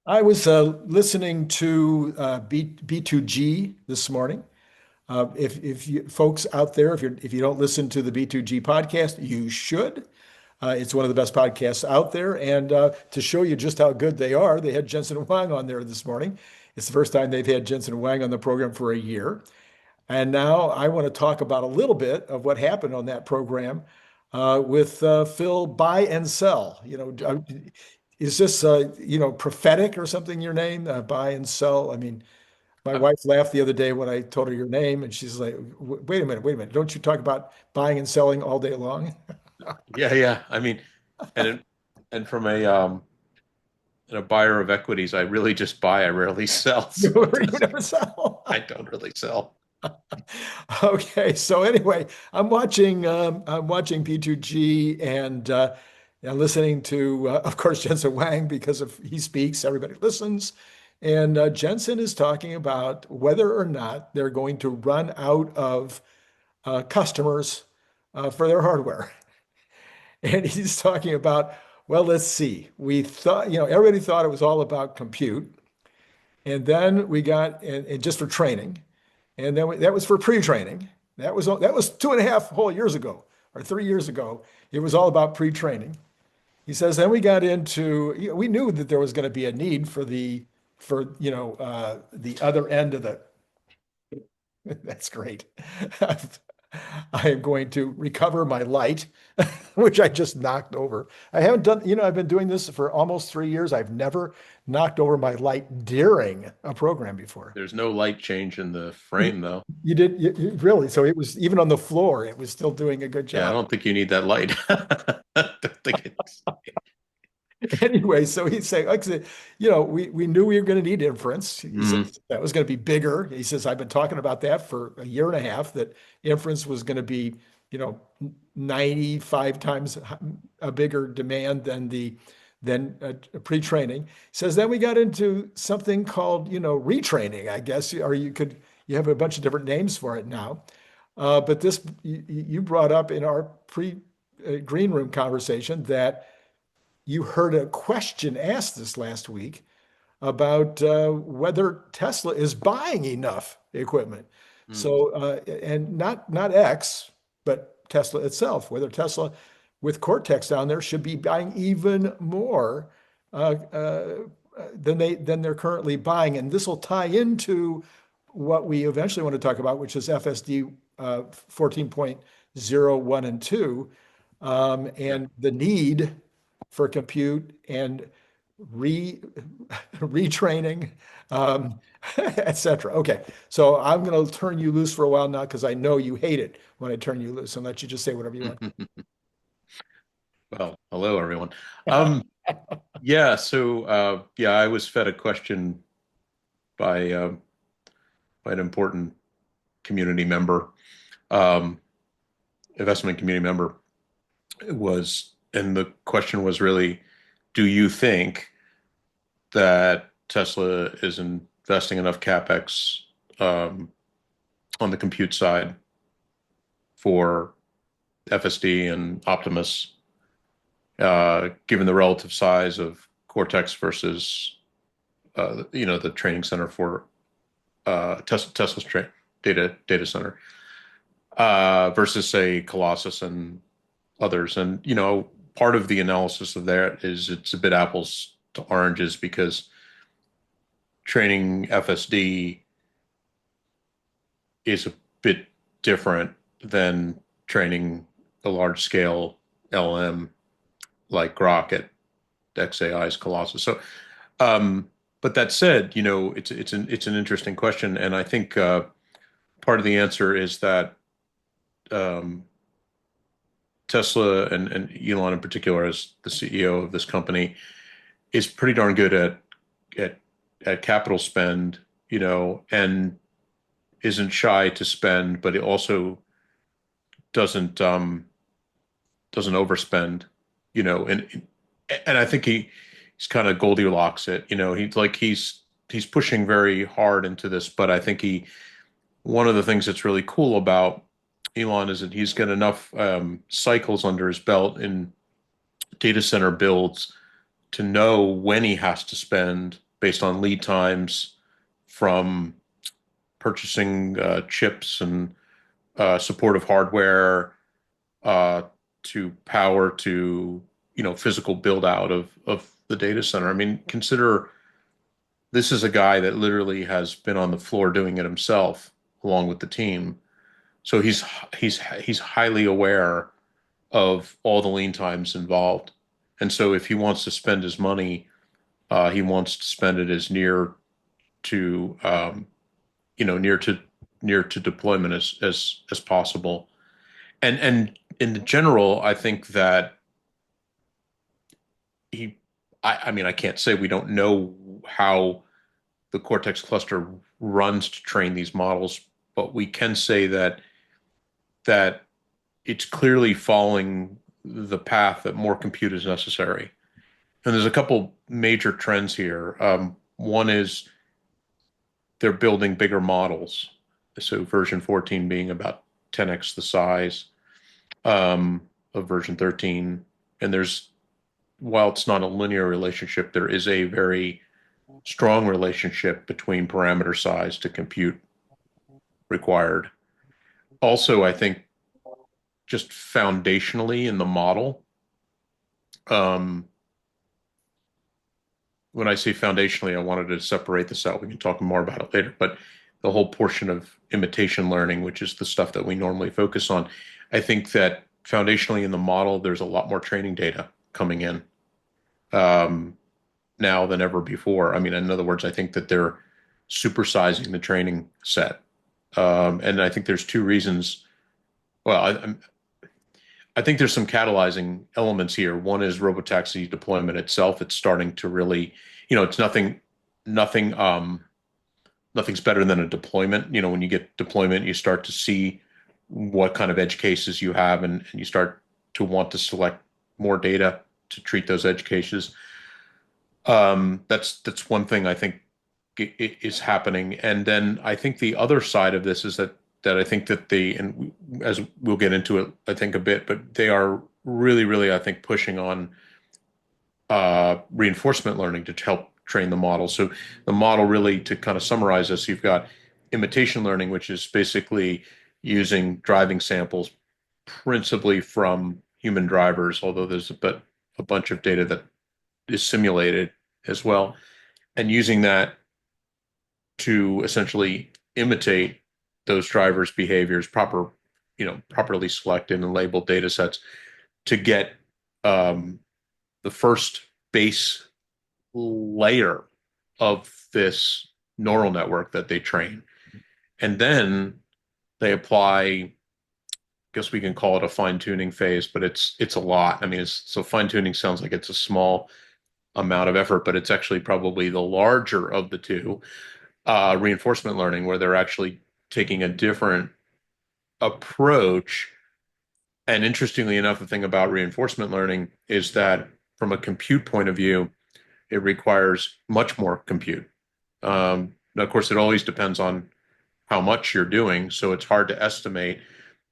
I was listening to B2G this morning. If you folks out there, if you don't listen to the B2G podcast, you should. It's one of the best podcasts out there. And to show you just how good they are, they had Jensen Huang on there this morning. It's the first time they've had Jensen Huang on the program for a year. And now I want to talk about a little bit of what happened on that program with Phil Buy and Sell. Is this prophetic or something? Your name, Buy and Sell. I mean, my Uh, wife laughed the other day when I told her your name, and she's like, Wait a minute, wait a minute! Don't you talk about buying and selling all day long?" yeah, yeah. I mean, and it, and from a buyer of equities, I really just buy. I rarely sell, You so it doesn't. never sell. I don't really sell. Okay, so anyway, I'm watching P2G and listening to, of course, Jensen Huang because if he speaks, everybody listens. And Jensen is talking about whether or not they're going to run out of customers for their hardware. And he's talking about, well, let's see. We thought, everybody thought it was all about compute, and then we got and just for training. And then that was for pre-training. That was 2.5 whole years ago or 3 years ago. It was all about pre-training. He says, then we got into, we knew that there was going to be a need for the other end of the, that's great. I am going to recover my light, which I just knocked over. I haven't done, I've been doing this for almost 3 years. I've never knocked over my light during a program before. There's no light change in the frame, though. You did really. So it was even on the floor, it was still doing a good Yeah, I job. don't think you need that light. I don't think it's. Anyway, so he's saying, like I said, we knew we were going to need inference. He said Mm, that was going to be bigger. He says, I've been talking about that for a year and a half, that inference was going to be, you know, 95 times a bigger demand than pre-training. He says, then we got into something called, retraining, I guess, or you have a bunch of different names for it now. But this, you brought up in our green room conversation that you heard a question asked this last week about whether Tesla is buying enough equipment. mm. So, and not X, but Tesla itself, whether Tesla with Cortex down there should be buying even more than they're currently buying. And this will tie into what we eventually want to talk about, which is FSD 14.01 and 2, Yeah. and the need for compute and re retraining, um, etc. Okay, so I'm going to turn you loose for a while now because I know you hate it when I turn you loose and let you just say whatever you want. Well, hello everyone. Yeah, so yeah, I was fed a question by by an important community member, um, investment community member. It was, and the question was really, do you think that Tesla is investing enough capex um, on the compute side for FSD and Optimus, given the relative size of Cortex versus the training center for Tesla's data center versus say Colossus and others. And part of the analysis of that is it's a bit apples to oranges because training FSD is a bit different than training a large scale LM like Grok at xAI's Colossus. So, but that said, it's an interesting question, and I think part of the answer is that um, Tesla and Elon in particular, as the CEO of this company, is pretty darn good at at capital spend, and isn't shy to spend, but it also doesn't overspend, and I think he's kind of Goldilocks it, he's pushing very hard into this, but I think one of the things that's really cool about Elon is that he's got enough cycles under his belt in data center builds to know when he has to spend based on lead times from purchasing chips and supportive hardware to power to physical build out of the data center. I mean, consider this is a guy that literally has been on the floor doing it himself along with the team. So he's highly aware of all the lean times involved. And so if he wants to spend his money, he wants to spend it as to near to near to deployment as possible. And in general, I think that he I mean I can't say we don't know how the Cortex cluster runs to train these models, but we can say that it's clearly following the path that more compute is necessary. And there's a couple major trends here. One is they're building bigger models. So version 14 being about 10x the size of version 13. And while it's not a linear relationship, there is a very strong relationship between parameter size to compute required. Also, I think just foundationally in the model, when I say foundationally, I wanted to separate this out. We can talk more about it later, but the whole portion of imitation learning, which is the stuff that we normally focus on, I think that foundationally in the model, there's a lot more training data coming in now than ever before. I mean, in other words, I think that they're supersizing the training set. And I think there's two reasons. Well, I think there's some catalyzing elements here. One is Robotaxi deployment itself. It's starting to really, it's nothing's better than a deployment. When you get deployment, you start to see what kind of edge cases you have, and you start to want to select more data to treat those edge cases. That's one thing I think is happening. And then I think the other side of this is that I think that and as we'll get into it, I think a bit, but they are really, really, I think, pushing on reinforcement learning to help train the model. So the model really, to kind of summarize this, you've got imitation learning, which is basically using driving samples principally from human drivers, although there's a bunch of data that is simulated as well, and using that to essentially imitate those drivers' behaviors, properly selected and labeled data sets to get the first base layer of this neural network that they train. And then they apply, I guess we can call it a fine-tuning phase, but it's a lot. I mean, so fine-tuning sounds like it's a small amount of effort, but it's actually probably the larger of the two. Reinforcement learning, where they're actually taking a different approach. And interestingly enough, the thing about reinforcement learning is that from a compute point of view, it requires much more compute. Now, of course, it always depends on how much you're doing, so it's hard to estimate,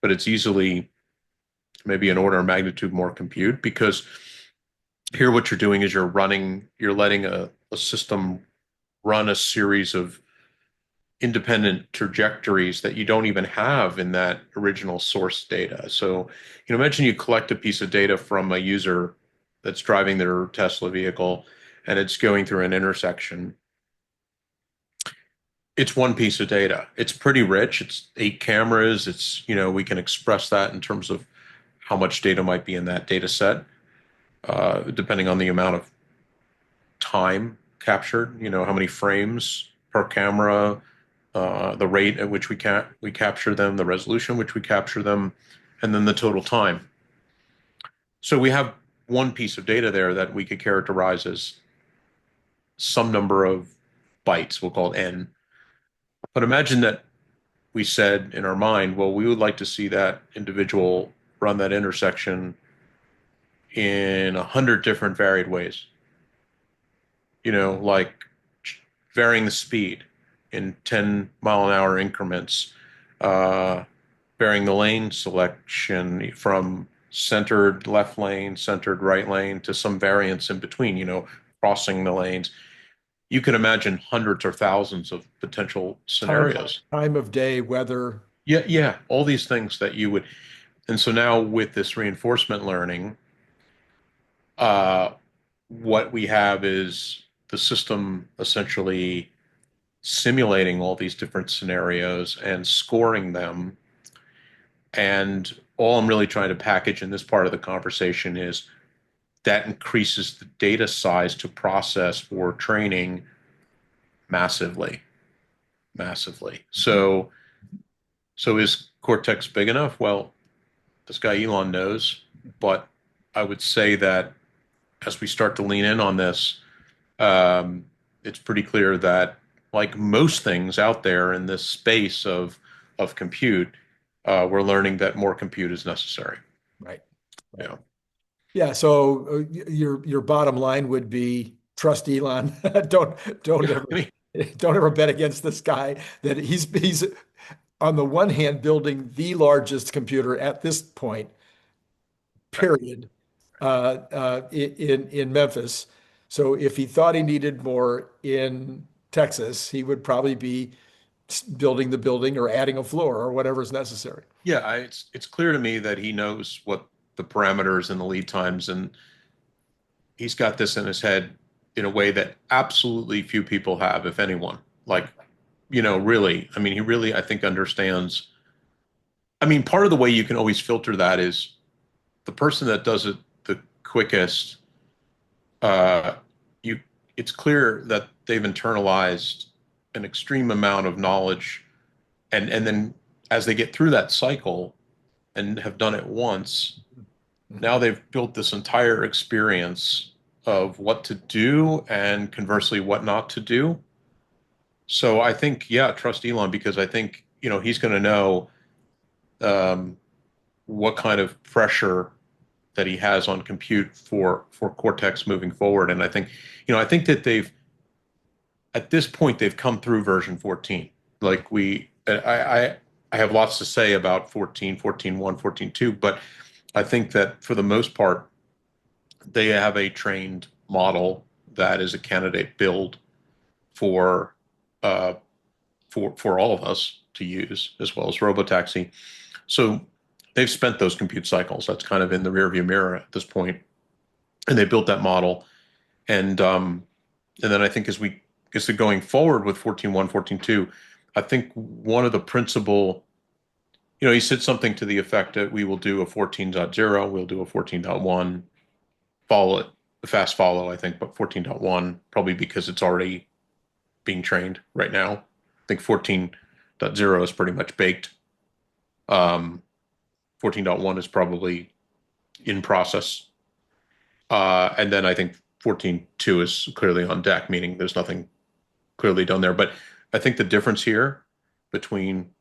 but it's easily maybe an order of magnitude more compute, because here what you're doing is you're letting a system run a series of independent trajectories that you don't even have in that original source data. So, imagine you collect a piece of data from a user that's driving their Tesla vehicle and it's going through an intersection. It's one piece of data. It's pretty rich. It's 8 cameras. It's, we can express that in terms of how much data might be in that data set, depending on the amount of time captured, how many frames per camera, the rate at which we capture them, the resolution at which we capture them, and then the total time. So we have one piece of data there that we could characterize as some number of bytes, we'll call it n. But imagine that we said in our mind, well, we would like to see that individual run that intersection in 100 different varied ways. Like varying the speed in 10-mile-an-hour increments, varying the lane selection from centered left lane, centered right lane, to some variance in between, crossing the lanes. you can imagine hundreds or thousands of potential Time, scenarios. time of day, weather. Yeah, yeah, all these things that you would. And so now with this reinforcement learning, uh, what we have is the system essentially simulating all these different scenarios and scoring them. And all I'm really trying to package in this part of the conversation is that increases the data size to process for training massively, massively. So is Cortex big enough? Well, this guy Elon knows, but I would say that as we start to lean in on this, it's pretty clear that, like most things out there in this space of compute, we're learning that more compute is necessary. Right. Right. Yeah. Yeah. So your bottom line would be trust Elon. Don't Yeah. ever I mean, don't ever bet against this guy. That he's on the one hand building the largest computer at this point, right. period, in Memphis. So if he thought he needed more in Texas, he would probably be building the building or adding a floor or whatever is necessary. Yeah, it's clear to me that he knows what the parameters and the lead times, and he's got this in his head in a way that absolutely few people have, if anyone. Like, really, I mean, he really, I think, understands. I mean, part of the way you can always filter that is the person that does it the quickest. Uh, you, it's clear that they've internalized an extreme amount of knowledge, and then as they get through that cycle and have done it once, now they've built this entire experience of what to do and conversely what not to do. So I think, yeah, trust Elon, because I think, he's going to know um, what kind of pressure that he has on compute for Cortex moving forward. And I think that at this point they've come through version 14. Like I have lots to say about 14, 14.1, 14.2, but I think that for the most part, they have a trained model that is a candidate build for uh, for all of us to use, as well as Robotaxi. So they've spent those compute cycles. That's kind of in the rearview mirror at this point, and they built that model. And then I think as they're going forward with 14.1, 14.2, I think one of the principal, he said something to the effect that we will do a 14.0, we'll do a 14.1, follow it, fast follow, I think, but 14.1, probably because it's already being trained right now. I think 14.0 is pretty much baked. 14.1 is probably in process. And then I think 14.2 is clearly on deck, meaning there's nothing clearly done there. But I think the difference here between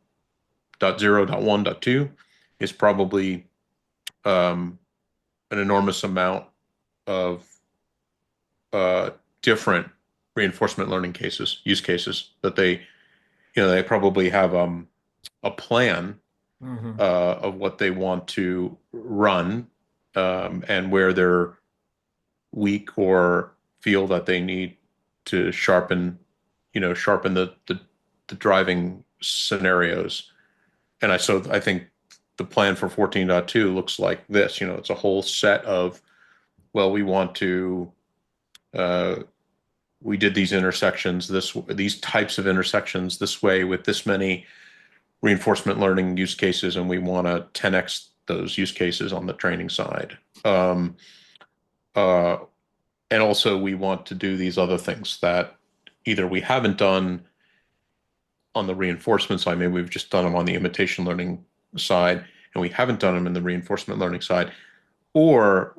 .0, .1, .2 is probably an enormous amount of different reinforcement learning use cases that they probably have a plan Mhm. of what they want to run, and where they're weak or feel that they need to sharpen the driving scenarios. And I think the plan for 14.2 looks like this. It's a whole set of, well, uh, we did these intersections, these types of intersections this way with this many reinforcement learning use cases, and we want to 10x those use cases on the training side. Uh, and also we want to do these other things that either we haven't done on the reinforcement side, maybe we've just done them on the imitation learning side, and we haven't done them in the reinforcement learning side, or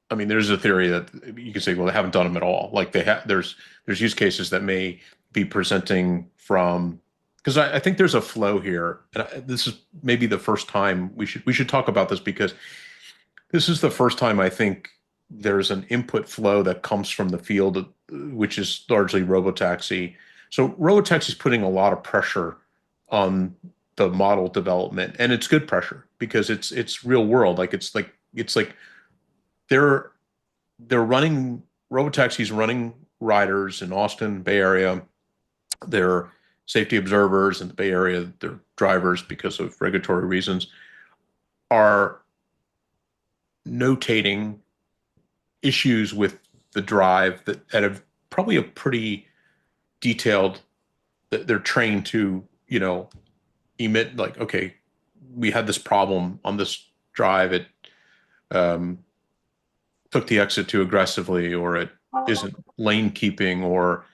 I mean, there's a theory that you could say, well, they haven't done them at all. Like there's use cases that may be presenting from, because I think there's a flow here, and this is maybe the first time we should talk about this, because this is the first time I think there's an input flow that comes from the field, which is largely Robotaxi. So Robotaxi is putting a lot of pressure on the model development, and it's good pressure because it's real world. It's like they're running Robotaxi's running riders in Austin, Bay Area. They're safety observers in the Bay Area. They're drivers because of regulatory reasons, are notating issues with the drive that have probably a pretty detailed, that they're trained to, emit, like, okay, we had this problem on this drive. It took the exit too aggressively, or it isn't lane keeping, or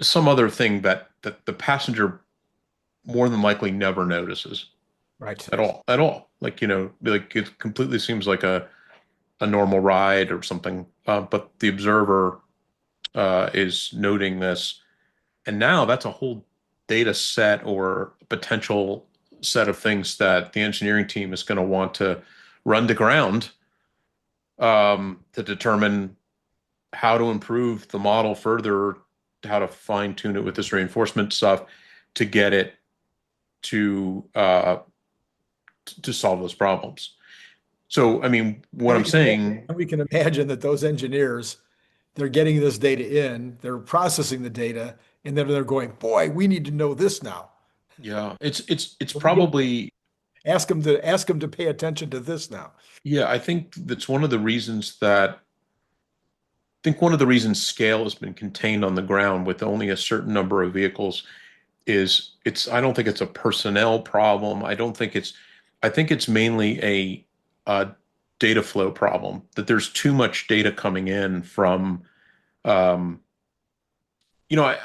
some other thing that the passenger more than likely never notices Right. at all. Like, like it completely seems like a normal ride or something. But the observer is noting this. And now that's a whole data set or potential set of things that the engineering team is going to want to run to ground to determine how to improve the model further, how to fine tune it with this reinforcement stuff to get it to solve those problems. So, I mean, what I'm saying, we can imagine that those engineers, they're getting this data in, they're processing the data, and then they're going, boy, we need to know this now. yeah, it's probably, Ask them to pay attention to this now. yeah, I think that's one of the reasons that one of the reasons scale has been contained on the ground with only a certain number of vehicles is I don't think it's a personnel problem. I think it's mainly a data flow problem, that there's too much data coming in from, um, you know, I,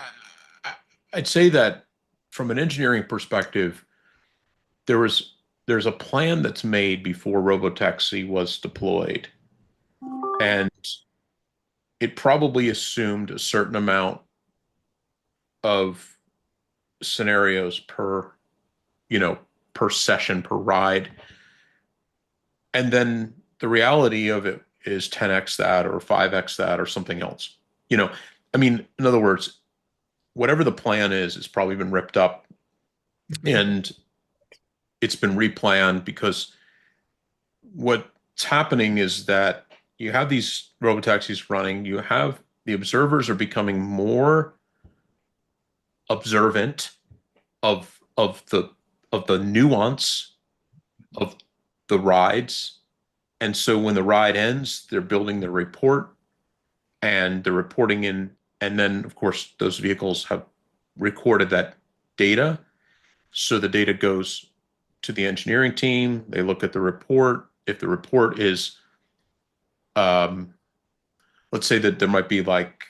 I, I'd say that from an engineering perspective, there's a plan that's made before Robotaxi was deployed, and it probably assumed a certain amount of scenarios per, per session, per ride. And then the reality of it is 10x that or 5x that or something else. I mean, in other words, whatever the plan is, it's probably been ripped up and it's been replanned, because what's happening is that you have these robotaxis running, you have the observers are becoming more observant of the nuance of the rides. And so when the ride ends, they're building the report and they're reporting in. And then, of course, those vehicles have recorded that data. So the data goes to the engineering team. They look at the report. If the report is, let's say that there might be like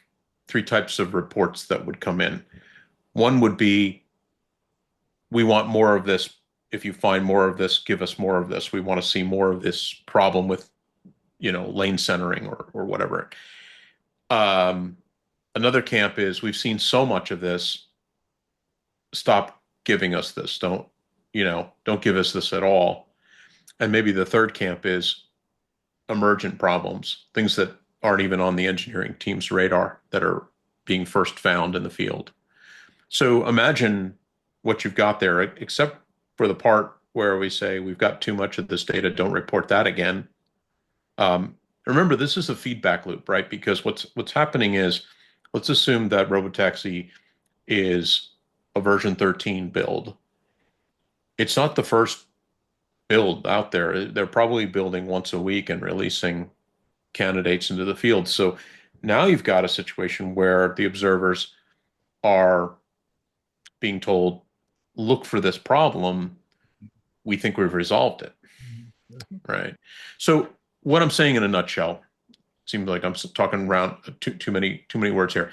three types of reports that would come in. One would be, we want more of this. If you find more of this, give us more of this. We want to see more of this problem with, lane centering or whatever. Another camp is, we've seen so much of this. Stop giving us this. Don't give us this at all. And maybe the third camp is emergent problems, things that aren't even on the engineering team's radar that are being first found in the field. So imagine what you've got there, except for the part where we say we've got too much of this data, don't report that again. Remember, this is a feedback loop, right? Because what's happening is, let's assume that Robotaxi is a version 13 build. It's not the first build out there. They're probably building once a week and releasing candidates into the field. So now you've got a situation where the observers are being told, look for this problem. We think we've resolved it. Right. So what I'm saying in a nutshell, seems like I'm talking around too many words here,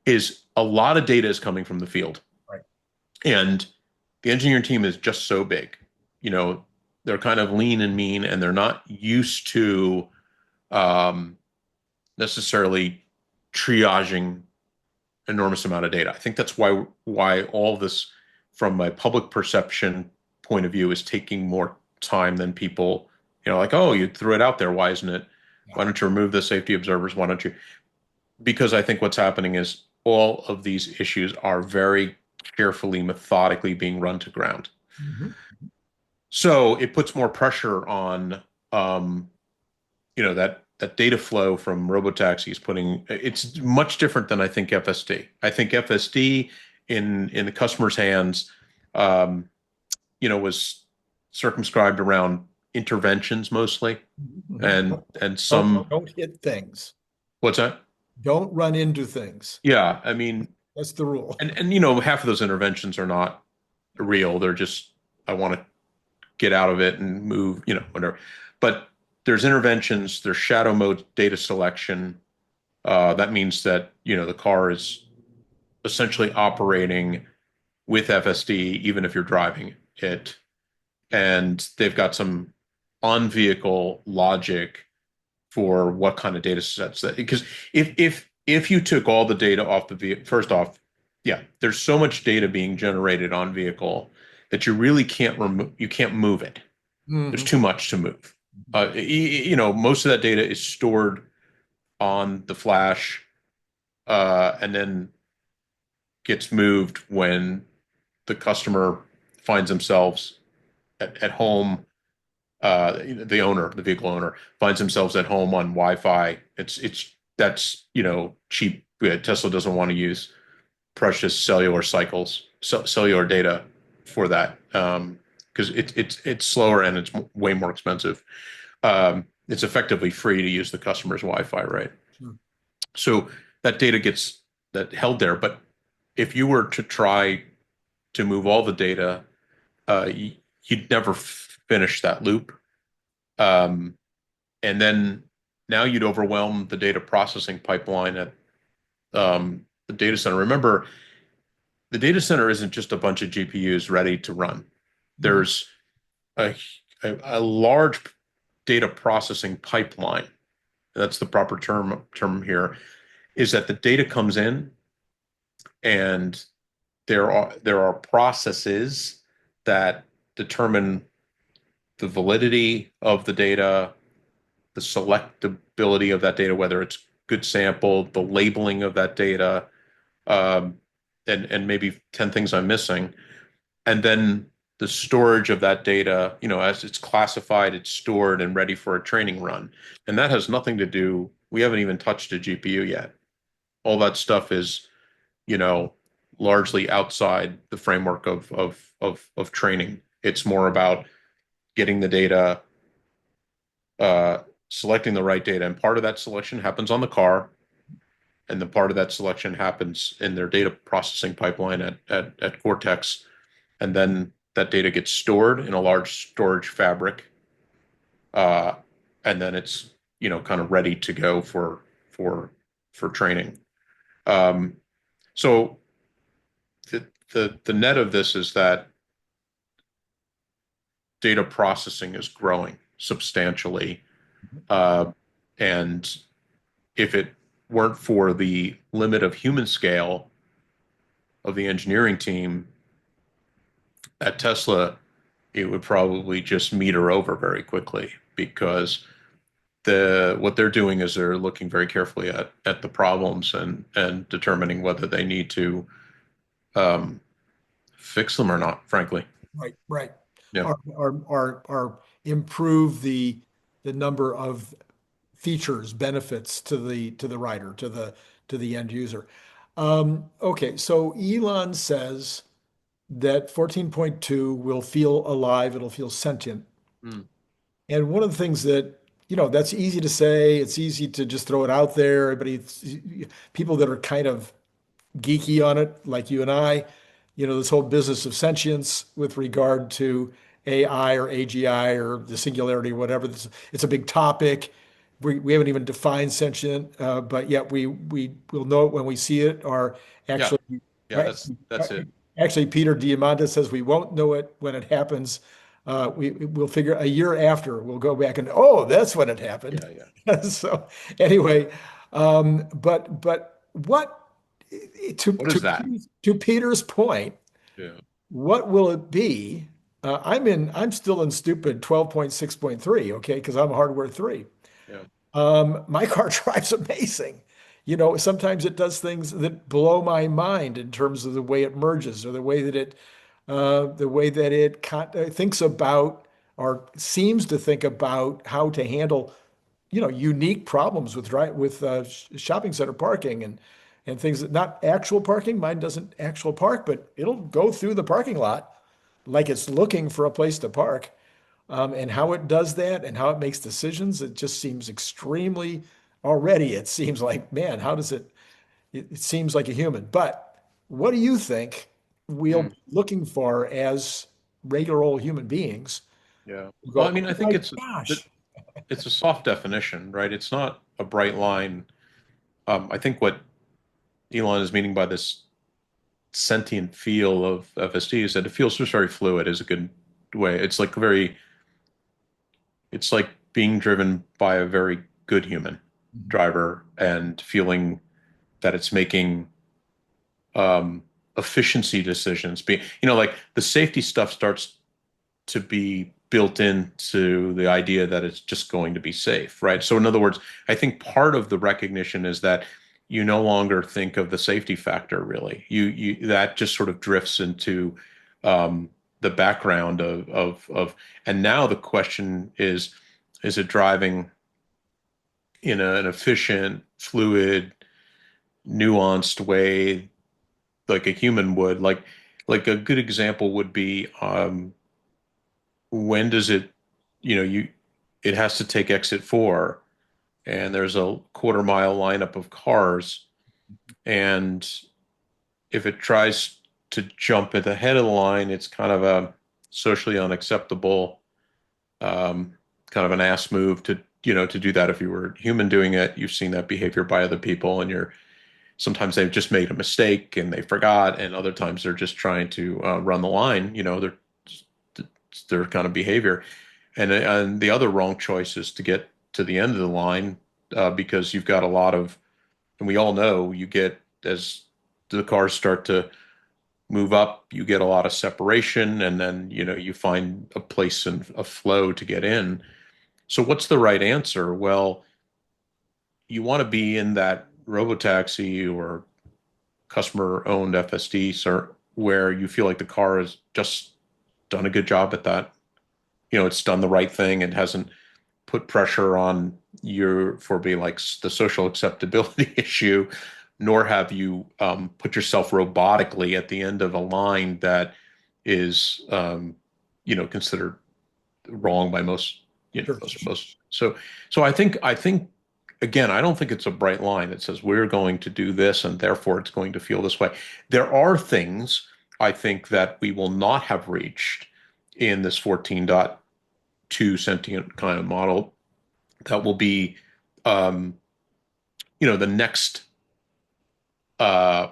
is a lot of data is coming from the field. Right. And the engineering team is just so big. They're kind of lean and mean, and they're not used to necessarily triaging enormous amount of data. I think that's why all this, from my public perception point of view, is taking more time than people, like, oh, you threw it out there. Why isn't it? Why don't you remove the safety observers? Why don't you? Because I think what's happening is all of these issues are very carefully, methodically being run to ground. Mm-hmm. So it puts more pressure on, that data flow from Robotaxi is putting, it's much different than I think FSD. I think FSD in the customer's hands, um, was circumscribed around interventions mostly, Mhm. and some, Don't hit things. what's that? Don't run into things. Yeah, I mean, That's the rule. and half of those interventions are not real. They're just, I want to get out of it and move, whatever. But there's interventions, there's shadow mode data selection. That means that, the car is essentially operating with FSD, even if you're driving it. And they've got some on-vehicle logic for what kind of data sets that, because if you took all the data off the vehicle, first off, yeah, there's so much data being generated on vehicle that you really can't remove, you can't move it. There's Mhm. too much to move. Most of that data is stored on the flash, and then gets moved when the customer finds themselves at home. The vehicle owner finds themselves at home on Wi-Fi. That's cheap. Tesla doesn't want to use precious cellular data for that, because it's slower and it's way more expensive. It's effectively free to use the customer's Wi-Fi, right? Sure. So that data gets that held there. But if you were to try to move all the data, you'd never finish that loop. Um, and then now you'd overwhelm the data processing pipeline at the data center. Remember, the data center isn't just a bunch of GPUs ready to run. Mhm. There's a, a large data processing pipeline. That's the proper term here, is that the data comes in and there are processes that determine the validity of the data, the selectability of that data, whether it's good sample, the labeling of that data, um, and maybe 10 things I'm missing. And then the storage of that data, as it's classified, it's stored and ready for a training run. And that has nothing to do, we haven't even touched a GPU yet. All that stuff is, you know, largely outside the framework of training. It's more about getting the data, uh, selecting the right data, and part of that selection happens on the car, and the part of that selection happens in their data processing pipeline at Cortex, and then that data gets stored in a large storage fabric, uh, and then it's kind of ready to go for for training. Um, so the net of this is that data processing is growing substantially, uh, and if it weren't for the limit of human scale of the engineering team at Tesla, it would probably just meter over very quickly, because what they're doing is they're looking very carefully at the problems and determining whether they need to um, fix them or not, frankly. Right, right. Yeah. Or improve the number of features, benefits to the rider, to the end user. Okay, so Elon says that 14.2 will feel alive, it'll feel sentient. Mm. And one of the things that, that's easy to say, it's easy to just throw it out there. Everybody, people that are kind of geeky on it, like you and I, this whole business of sentience with regard to AI or AGI or the singularity or whatever. It's a big topic. We haven't even defined sentient, but yet we will know it when we see it. Or Yeah. actually, Yeah. That's it. actually, Peter Diamandis says we won't know it when it happens. We'll figure a year after we'll go back and oh, that's when it happened. Yeah. Yeah. So anyway, but what What is that? to Peter's point, Yeah. what will it be? I'm still in stupid 12.6.3, okay, because I'm hardware 3. Yeah. My car drives amazing. Sometimes it does things that blow my mind in terms of the way it merges or the way that it thinks about or seems to think about how to handle unique problems with shopping center parking and things that not actual parking. Mine doesn't actual park, but it'll go through the parking lot like it's looking for a place to park. And how it does that and how it makes decisions, it just seems extremely already. It seems like, man, how does it seems like a human. But what do you think we'll Mm, be looking for as regular old human beings? yeah. Who Well, go, I mean, I oh think my gosh. it's a soft definition, right? It's not a bright line. I think what Elon is meaning by this sentient feel of FSD is that it feels just very fluid is a good way. It's like being driven by a very good human driver and feeling that it's making efficiency decisions. Like the safety stuff starts to be built into the idea that it's just going to be safe, right? So in other words, I think part of the recognition is that you no longer think of the safety factor really. You that just sort of drifts into the background of and now the question is it driving in an efficient, fluid, nuanced way like a human would? Like a good example would be when does it, it has to take exit 4 and there's a quarter-mile lineup of cars, and if it tries to jump at the head of the line, it's kind of a socially unacceptable, kind of an ass move to do that. If you were human doing it, you've seen that behavior by other people, and sometimes they've just made a mistake and they forgot, and other times they're just trying to run the line. It's their kind of behavior. And the other wrong choice is to get to the end of the line because you've got a lot of, and we all know you get, as the cars start to move up, you get a lot of separation, and then you find a place and a flow to get in. So what's the right answer? Well, you want to be in that robotaxi or customer owned FSD, sir, where you feel like the car has just done a good job at that. It's done the right thing. It hasn't put pressure on you for being like the social acceptability issue, nor have you put yourself robotically at the end of a line that is, considered wrong by most, Sure. most. So I think again, I don't think it's a bright line that says we're going to do this and therefore it's going to feel this way. There are things I think that we will not have reached in this 14.2 sentient kind of model that will be, um, the next uh,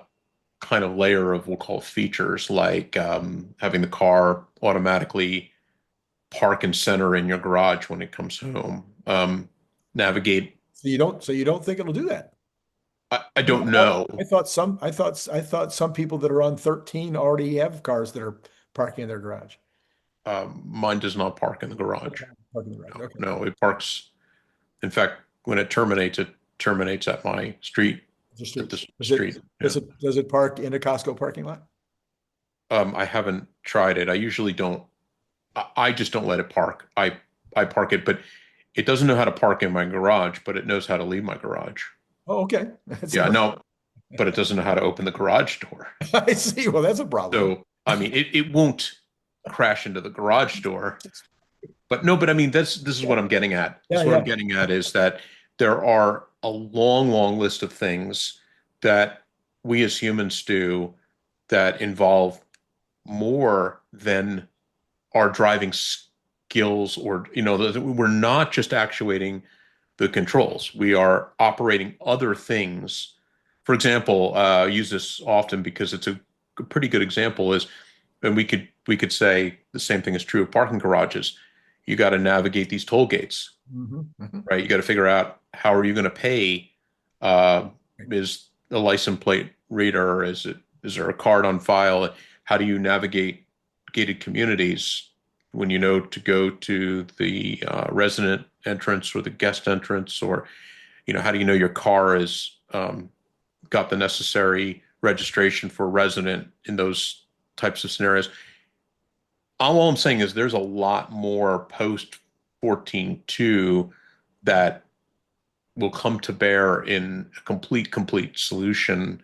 kind of layer of we'll call features, like having the car automatically park and center in your garage when it comes home. Navigate. So you don't think it'll do that? I don't know. I thought some people that are on 13 already have cars that are parking in their garage. Mine does not park in the garage. Okay. Parking in the garage. No, Okay. no, it parks. In fact, when it terminates at my street, It's a at street. this Does it street. Yeah. does it does it park in a Costco parking lot? I haven't tried it. I usually don't. I just don't let it park. I park it, but it doesn't know how to park in my garage, but it knows how to leave my garage. Oh, okay. That's Yeah, no, but it doesn't know how to open the garage door. I see. Well, that's a problem. So, I mean, it won't crash into the garage door. But no, but I mean, this is what I'm getting at. This Yeah, is what I'm yeah. getting at is that there are a long, long list of things that we as humans do that involve more than our driving skills, or we're not just actuating the controls. We are operating other things. For example, I use this often because it's a pretty good example is, and we could say the same thing is true of parking garages. You got to navigate these toll gates, Mhm, mhm. right? You got to figure out how are you going to pay. Uh, is the license plate reader? Is there a card on file? How do you navigate gated communities when you know to go to the resident entrance or the guest entrance, or how do you know your car is got the necessary registration for resident in those types of scenarios? All I'm saying is there's a lot more post 14.2 that will come to bear in a complete solution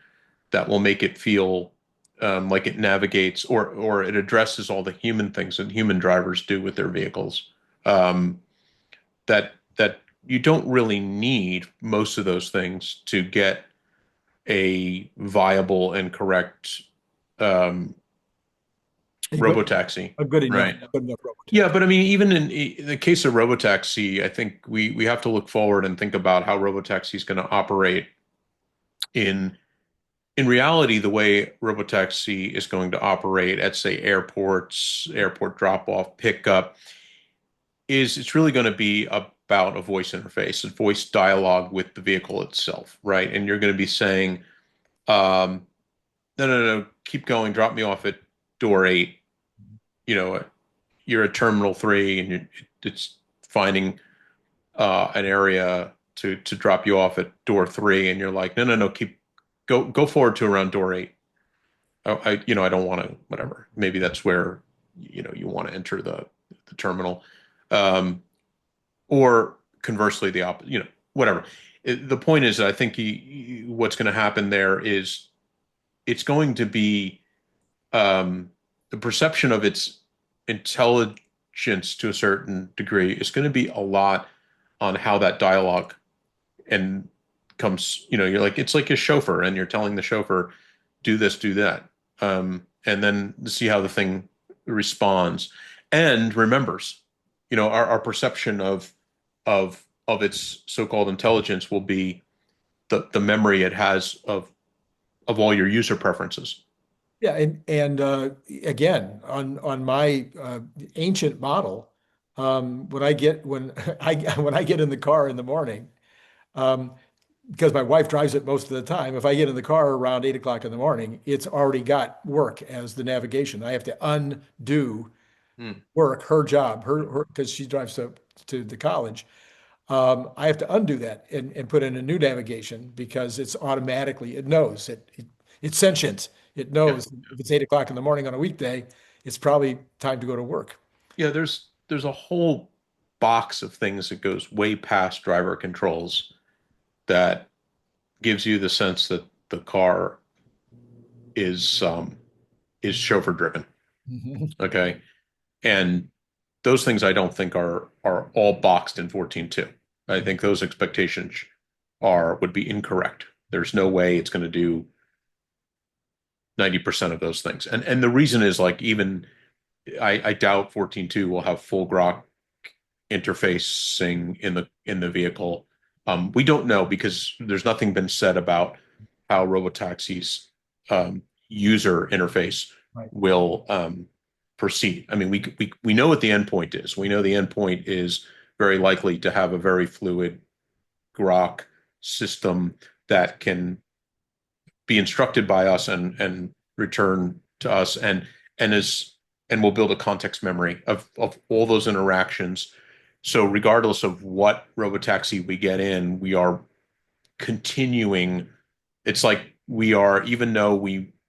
that will make it feel like it navigates or it addresses all the human things that human drivers do with their vehicles. Um, that you don't really need most of those things to get a viable and correct um, robotaxi, A right? good enough robot Yeah, taxi. but I mean, even in the case of robotaxi, I think we have to look forward and think about how robotaxi is going to operate in in reality. The way robotaxi is going to operate at, say, airports, airport drop off, pickup, is it's really going to be about a voice interface, a voice dialogue with the vehicle itself, right? And you're going to be saying, um, no, no, no, keep going, drop me off at door 8. You know, you're at terminal 3, and it's finding an area to drop you off at door 3, and you're like, no, no, no, keep go forward to around door 8. I don't want to, whatever. Maybe that's where you want to enter the terminal. Um, or conversely whatever. The point is that I think what's going to happen there is it's going to be the perception of its intelligence to a certain degree is going to be a lot on how that dialogue and comes, you're like, it's like a chauffeur and you're telling the chauffeur, do this, do that. And then to see how the thing responds and remembers, our perception of its so-called intelligence will be the memory it has of all your user preferences. Yeah, and again, on my ancient model, when when I get in the car in the morning, um, because my wife drives it most of the time, if I get in the car around 8 o'clock in the morning, it's already got work as the navigation. I have to undo Hmm. work, her job, her because she drives to the college. I have to undo that and put in a new navigation because it knows it's sentient. It Yeah. knows if it's 8 o'clock in the morning on a weekday, it's probably time to go to work. Yeah, there's a whole box of things that goes way past driver controls that gives you the sense that the car is chauffeur driven. Mhm. Okay. And those things I don't think are all boxed in 14.2. I think those expectations would be incorrect. There's no way it's going to do 90% of those things. And the reason is, like, even I doubt 14.2 will have full grok interfacing in the vehicle. We don't know because there's nothing been said about how Robotaxi's user interface Right. will proceed. I mean, we know what the endpoint is. We know the endpoint is very likely to have a very fluid grok system that can be instructed by us and return to us and we'll build a context memory of all those interactions. So regardless of what robotaxi we get in, we are continuing. It's like we are, even though we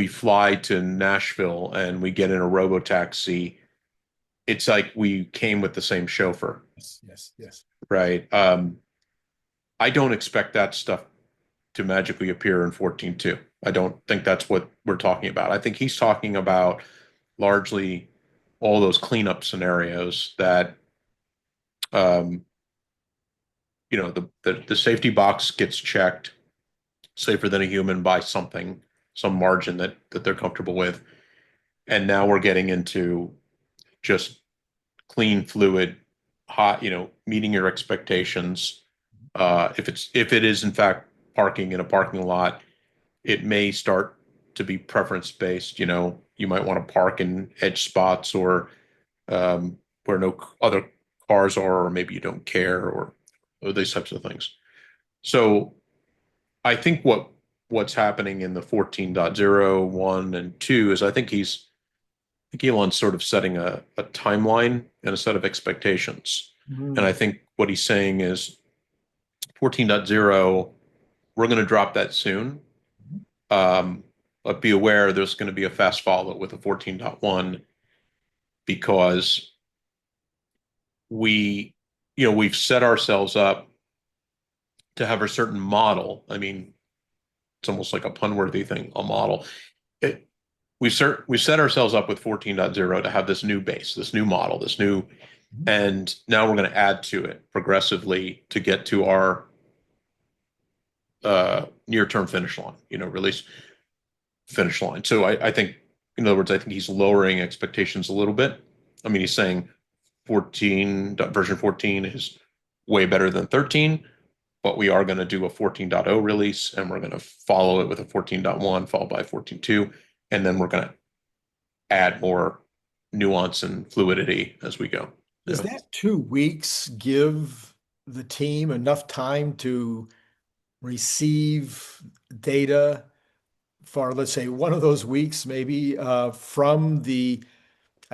fly to Nashville and we get in a robotaxi, it's like we came with the same chauffeur, Yes, yes, yes. right? I don't expect that stuff to magically appear in 14.2. I don't think that's what we're talking about. I think he's talking about largely all those cleanup scenarios that um, the safety box gets checked safer than a human by some margin that they're comfortable with. And now we're getting into just clean, fluid, hot, meeting your expectations. If it is in fact parking in a parking lot, it may start to be preference based. You might want to park in edge spots or where no other cars are, or maybe you don't care, or these types of things. So I think what's happening in the 14.0, 1, and 2 is I think Elon's sort of setting a timeline and a set of expectations. And I Mm. think what he's saying is 14.0, we're going to drop that soon. Um, but be aware there's going to be a fast follow with a 14.1 because we we've set ourselves up to have a certain model. I mean, it's almost like a pun-worthy thing, a model. It, we set ourselves up with 14.0 to have this new base, this new model, this new, and now we're going to add to it progressively to get to our near-term finish line, release finish line. So I think, in other words, I think he's lowering expectations a little bit. I mean, he's saying version 14 is way better than 13, but we are going to do a 14.0 release, and we're going to follow it with a 14.1 followed by 14.2, and then we're going to add more nuance and fluidity as we go. Does that 2 weeks give the team enough time to receive data for, let's say, one of those weeks, maybe from the,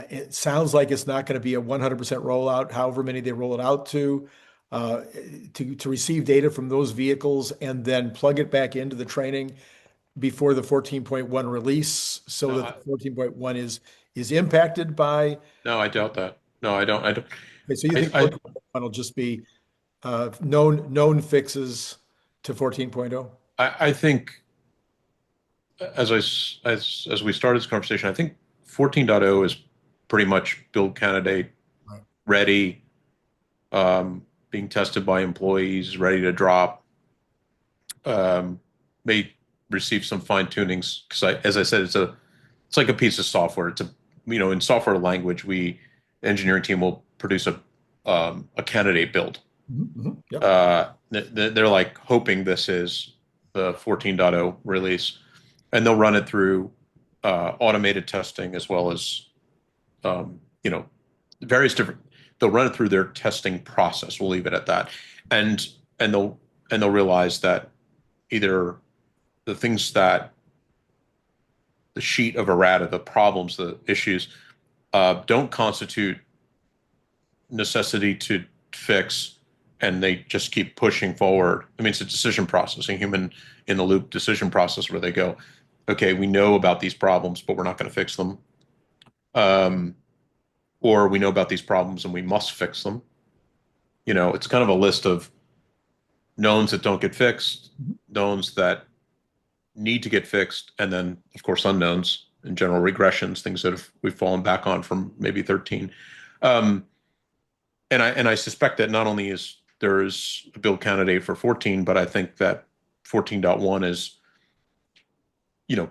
it sounds like it's not going to be a 100% rollout, however many they roll it out uh, to receive data from those vehicles and then plug it back into the training before the 14.1 release so No, that the 14.1 is impacted by, no, I doubt that. No, I don't. I don't. okay, so you think I 14.1 will just be known fixes to 14.0? I think as we started this conversation, I think 14.0 is pretty much build candidate Right. ready, being tested by employees, ready to drop. May receive some fine tunings because as I said, it's like a piece of software. It's a in software language, engineering team will produce a candidate build. Yep. They're like hoping this is the 14.0 release, and they'll run it through automated testing as well as um, you know various different. They'll run it through their testing process. We'll leave it at that, and and they'll realize that either the things that the sheet of errata, the problems, the issues, don't constitute necessity to fix, and they just keep pushing forward. I mean, it's a decision process, a human in the loop decision process where they go, okay, we know about these problems, but we're not going to fix them. Um, or we know about these problems and we must fix them. It's kind of a list of knowns that don't get fixed, knowns that need to get fixed, and then, of course, unknowns and general regressions, things that we've fallen back on from maybe 13. Um, and I suspect that not only is there is a build candidate for 14, but I think that 14.1 is,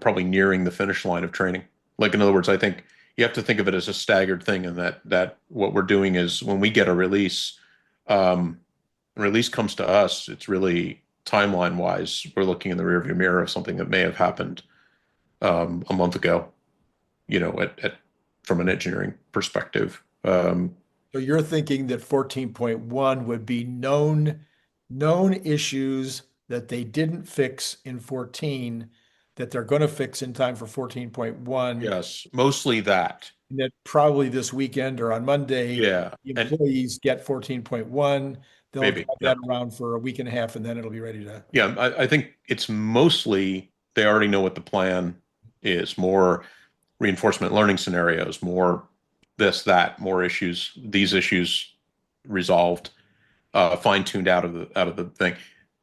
probably nearing the finish line of training. Like, in other words, I think you have to think of it as a staggered thing, and that what we're doing is when we get a release comes to us, it's really timeline wise, we're looking in the rearview mirror of something that may have happened a month ago, from an engineering perspective. So you're thinking that 14.1 would be known issues that they didn't fix in 14 that they're going to fix in time for 14.1. Yes, mostly that. And that probably this weekend or on Monday, Yeah, the and employees get 14.1. They'll maybe, drive yeah, that around for a week and a half, and then it'll be ready to. yeah. I think it's mostly they already know what the plan is. More reinforcement learning scenarios, more this, that, more issues, these issues resolved, fine-tuned out of the thing.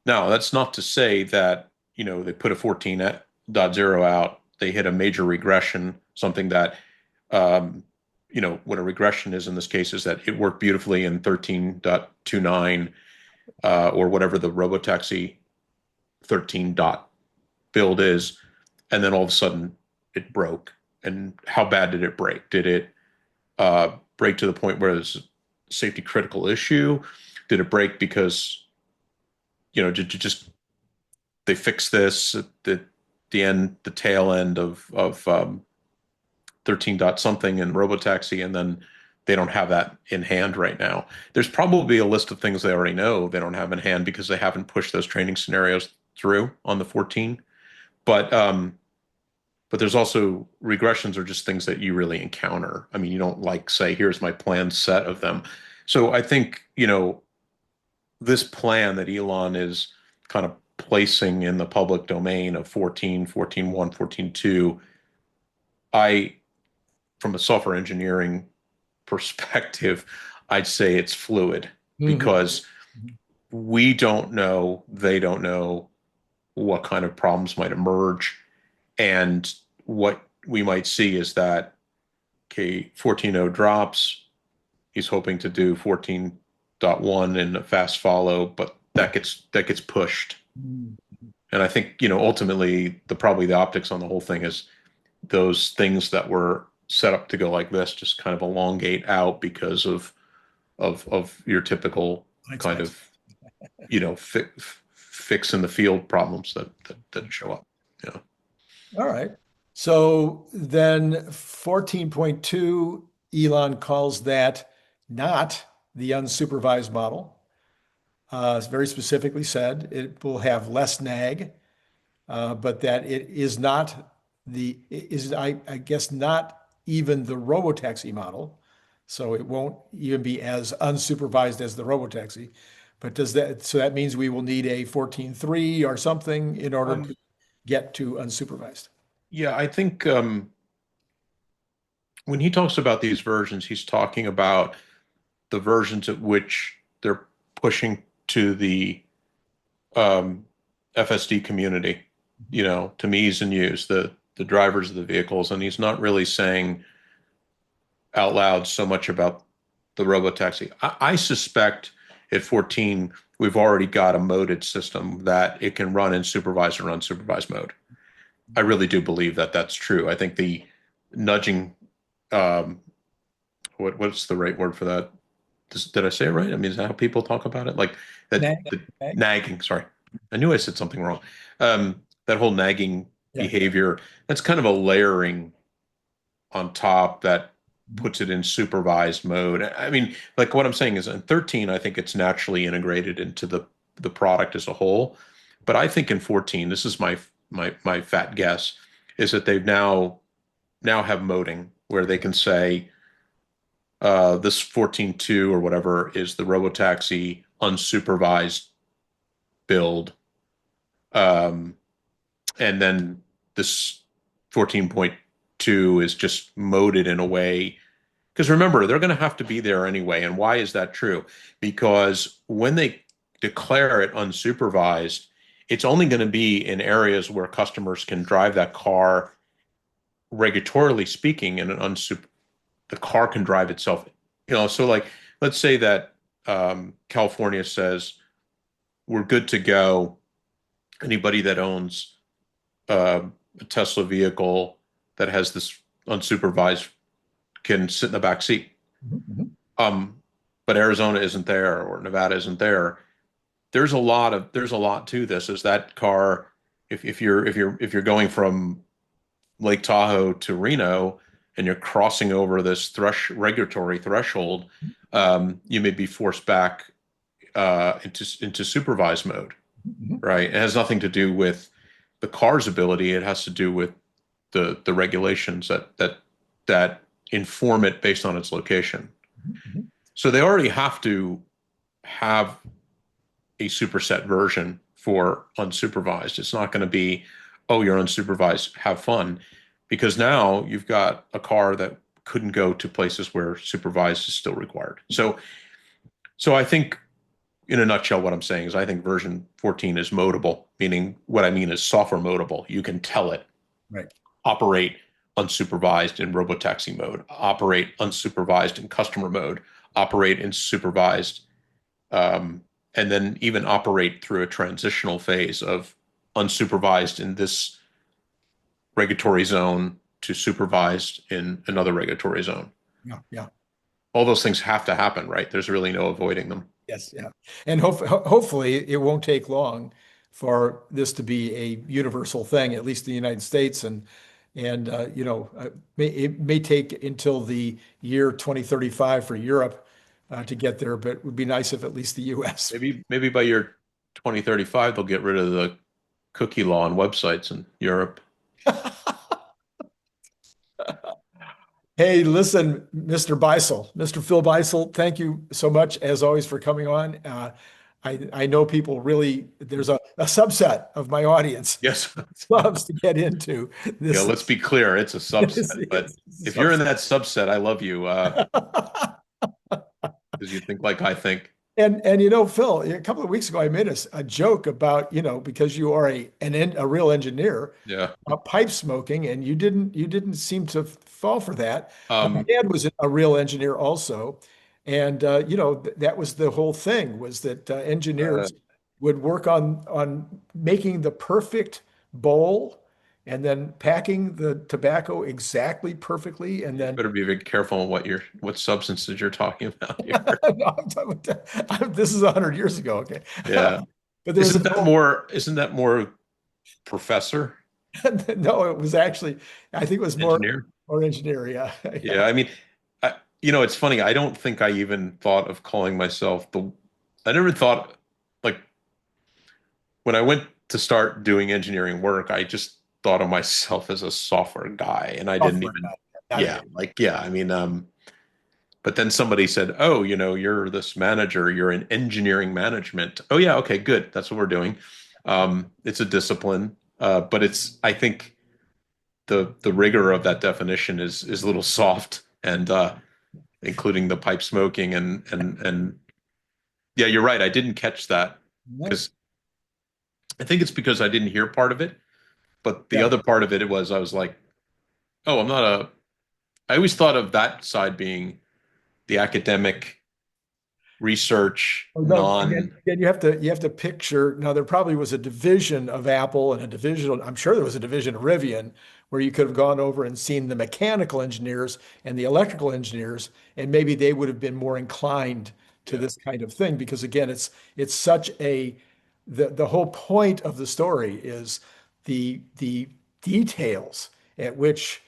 Now, that's not to say that, they put a 14.0 out, they hit a major regression, something that, what a regression is in this case is that it worked beautifully in 13.29, or whatever the Robotaxi 13 dot build is, and then all of a sudden it broke. And how bad did it break? Did it break to the point where it's a safety critical issue? Did it break because just they fixed this at the tail end of 13 dot something in Robotaxi, and then they don't have that in hand right now? There's probably a list of things they already know they don't have in hand because they haven't pushed those training scenarios through on the 14. But there's also regressions are just things that you really encounter. I mean, you don't like say, here's my planned set of them. So I think, this plan that Elon is kind of placing in the public domain of 14, 14.1, 14.2, I, from a software engineering perspective, I'd say it's fluid. Mhm. because we don't know, they don't know what kind of problems might emerge. And what we might see is that, okay, 14.0 drops. He's hoping to do 14.1 in a fast follow, but that gets pushed. Mhm. And I think, ultimately probably the optics on the whole thing is those things that were set up to go like this just kind of elongate out because of your typical kind Unexpected. of, fix in the field problems that show up. Yeah. All right. So then 14.2, Elon calls that not the unsupervised model. It's very specifically said it will have less nag, but that it is not I guess, not even the Robotaxi model. So it won't even be as unsupervised as the Robotaxi. But so that means we will need a 14.3 or something in order to Um, get to unsupervised. yeah, I think when he talks about these versions, he's talking about the versions at which they're pushing to the um, FSD community, to me's and you's, the drivers of the vehicles, and he's not really saying out loud so much about the robotaxi. I suspect at 14 we've already got a moded system that it can run in supervised or unsupervised mode. I really do believe that that's true. I think the nudging, um, what's the right word for that? Did I say it right? I mean, is that how people talk about it? Like that, Nag, the nag. nagging. Sorry, I knew I said something wrong. That whole nagging Yeah. behavior. That's kind of a layering on top that Mhm. puts it in supervised mode. I mean, like what I'm saying is in 13, I think it's naturally integrated into the product as a whole. But I think in 14, this is my fat guess, is that they've now have moding where they can say this 14.2 or whatever is the Robotaxi unsupervised build. Um, and then this 14.2 is just moded in a way. Because remember, they're going to have to be there anyway. And why is that true? Because when they declare it unsupervised, it's only going to be in areas where customers can drive that car regulatorily speaking, and the car can drive itself. So like, let's say that California says we're good to go. Anybody that owns a Tesla vehicle that has this unsupervised can sit in the back seat. Mhm. Mhm. Um, but Arizona isn't there or Nevada isn't there. There's a lot to this. Is that car, if you're going from Lake Tahoe to Reno and you're crossing over this regulatory threshold, you may be forced back into supervised mode, Mhm. right? It has nothing to do with the car's ability. It has to do with the regulations that inform it based on its location. Mhm. So they already have to have a superset version for unsupervised. It's not going to be, oh, you're unsupervised, have fun, because now you've got a car that couldn't go to places where supervised is still required. So I think in a nutshell, what I'm saying is I think version 14 is modable, meaning what I mean is software modable. You can tell it Right. operate unsupervised in robotaxi mode, operate unsupervised in customer mode, operate in supervised, um, and then even operate through a transitional phase of unsupervised in this regulatory zone to supervised in another regulatory zone. Yeah. Yeah. All those things have to happen, right? There's really no avoiding them. Yes. Yeah. And hopefully it won't take long for this to be a universal thing, at least in the United States. And it may take until the year 2035 for Europe to get there, but it would be nice if at least the US. Maybe by year 2035, they'll get rid of the cookie law on websites in Europe. Hey, listen, Mr. Beisel, Mr. Phil Beisel, thank you so much, as always, for coming on. I know people really, there's a subset of my audience Yes. loves to get into Yeah, this. let's be clear, it's a This subset. But is if you're in subset. that subset, I love you because you think like I think. And Phil, a couple of weeks ago, I made a joke about, because you are a real engineer, Yeah. pipe smoking, and you didn't seem to fall for that. My Um, dad was a real engineer also, and that was the whole thing, was that uh, engineers would work on making the perfect bowl and then packing the tobacco exactly perfectly, and you then better be very careful on what substances you're talking about here. no, I'm talking about this is 100 years ago, okay. Yeah. But there was a Isn't that more professor, no, it was actually, I think it was engineer? more engineer, yeah. Yeah, Yeah. I mean, it's funny. I don't think I even thought of calling myself I never thought, like, when I went to start doing engineering work, I just thought of myself as a software guy, and I didn't Software even, guy, not an yeah, like, yeah, I mean, but then somebody said, "Oh, you're this manager, you're in engineering management." Oh, yeah, okay, good. That's what we're doing. It's a discipline, but I think the rigor of that definition is a little soft, and including the pipe smoking and yeah, you're right. I didn't catch that engineer. because I think it's because I didn't hear part of it, but the Yeah. other part of it was I was like, oh, I'm not a. I always thought of that side being the academic research, Oh, no, non. again, you have to picture. Now, there probably was a division of Apple and a division. I'm sure there was a division of Rivian where you could have gone over and seen the mechanical engineers and the electrical engineers, and maybe they would have been more inclined to Yeah, this kind of thing because again, it's such a the whole point of the story is the details at which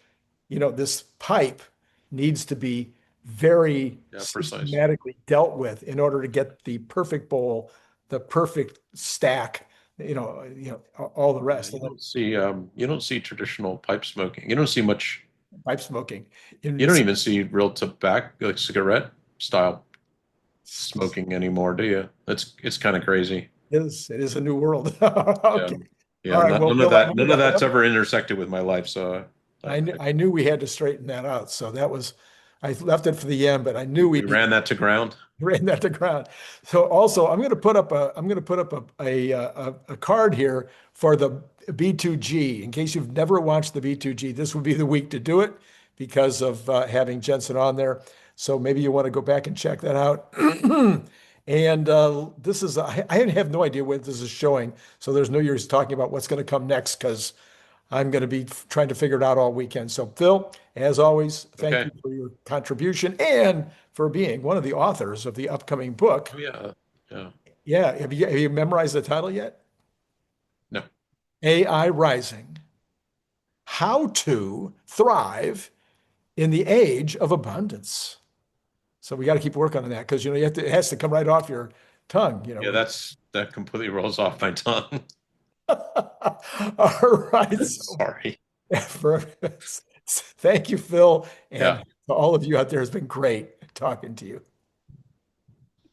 this pipe needs to be very yeah, precise. systematically dealt with in order to get the perfect bowl, the perfect stack, all the Yeah, rest. And then you don't see traditional pipe smoking. You don't see much. pipe smoking. And You don't even see real tobacco, like cigarette style it's, smoking anymore, do you? It's kind of crazy. it is a new world. Yeah, Okay. All yeah. right. Well, Phil, None of that's ever intersected with my life. So I knew we had to straighten that out. So I left it for the end, but I knew we we ran that to ground. ran that to ground. So also, I'm going to put up a card here for the B2G. In case you've never watched the B2G, this would be the week to do it because of having Jensen on there. So maybe you want to go back and check that out. And this is I have no idea what this is showing. So there's no use talking about what's going to come next because I'm going to be trying to figure it out all weekend. So, Phil, as always, thank Okay. you for your contribution and for being one of the authors of the upcoming book. Oh yeah. Yeah. Yeah, have you memorized the title yet? No. AI Rising: How to Thrive in the Age of Abundance. So we got to keep working on that because it has to come right off your tongue. Yeah, that completely rolls off my tongue. All right. So Sorry. for, thank you, Phil, and Yeah. to all of you out there, it's been great talking to you.